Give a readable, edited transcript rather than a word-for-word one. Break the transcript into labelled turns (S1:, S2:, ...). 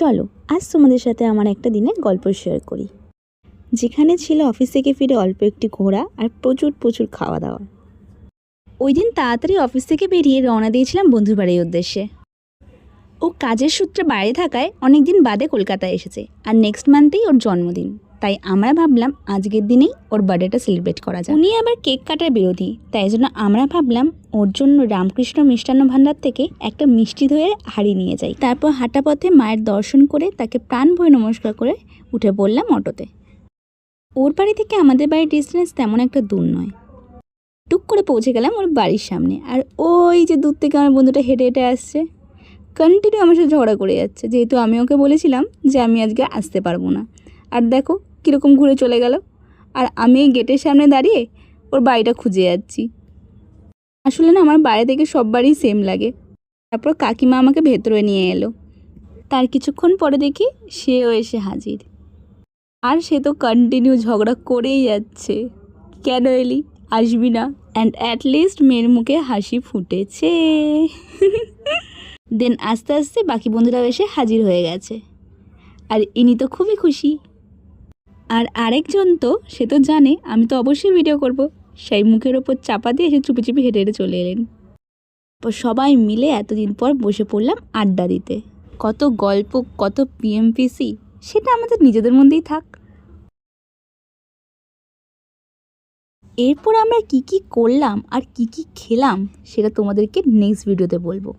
S1: চলো আজ তোমাদের সাথে আমার একটা দিনের গল্প শেয়ার করি, যেখানে ছিল অফিস থেকে ফিরে অল্প একটি ঘোরা আর প্রচুর প্রচুর খাওয়া দাওয়া। ওই দিন তাড়াতাড়ি অফিস থেকে বেরিয়ে রওনা দিয়েছিলাম বন্ধুর বাড়ির উদ্দেশ্যে। ও কাজের সূত্রে বাইরে থাকায় অনেক দিন বাদে কলকাতায় এসেছে, আর নেক্সট মান্থেই ওর জন্মদিন। তাই আমরা ভাবলাম আজকের দিনেই ওর বার্থডেটা সেলিব্রেট করা যায়। উনি আবার কেক কাটার বিরোধী, তাই জন্য আমরা ভাবলাম ওর জন্য রামকৃষ্ণ মিষ্টান্ন ভাণ্ডার থেকে একটা মিষ্টি দইয়ের হাঁড়ি নিয়ে যাই। তারপর হাঁটা পথে মায়ের দর্শন করে তাকে প্রাণ ভরে নমস্কার করে উঠে পড়লাম অটোতে। ওর বাড়ি থেকে আমাদের বাড়ির ডিস্টেন্স তেমন একটা দূর নয়। টুক করে পৌঁছে গেলাম ওর বাড়ির সামনে, আর ওই যে দূর থেকে আমার বন্ধুটা হেঁটে হেঁটে আসছে, কন্টিনিউ আমার সাথে ঝগড়া করে যাচ্ছে, যেহেতু আমি ওকে বলেছিলাম যে আমি আজকে আসতে পারবো না। আর দেখো কীরকম ঘুরে চলে গেল, আর আমি এই গেটের সামনে দাঁড়িয়ে ওর বাড়িটা খুঁজে যাচ্ছি। আসলে না, আমার বাইরে থেকে সব বাড়ি সেম লাগে। তারপর কাকিমা আমাকে ভেতরে নিয়ে এলো। তার কিছুক্ষণ পরে দেখি সেও এসে হাজির, আর সে তো কন্টিনিউ ঝগড়া করেই যাচ্ছে, কেন এলি, আসবি না। অ্যান্ড অ্যাটলিস্ট মেয়ের মুখে হাসি ফুটেছে। দেন আস্তে আস্তে বাকি বন্ধুরাও এসে হাজির হয়ে গেছে, আর ইনি তো খুবই খুশি। আর আরেকজন তো, সে তো জানে আমি তো অবশ্যই ভিডিও করব, সেই মুখের ওপর চাপা দিয়ে এসে চুপি চুপি হেঁটে হেঁটে চলে এলেন। তো সবাই মিলে এতদিন পর বসে পড়লাম আড্ডা দিতে। কত গল্প, কত পিএমপিসি, সেটা আমাদের নিজেদের মধ্যেই থাক। এরপর আমরা কি কি করলাম আর কি কি খেলাম সেটা তোমাদেরকে নেক্সট ভিডিওতে বলবো।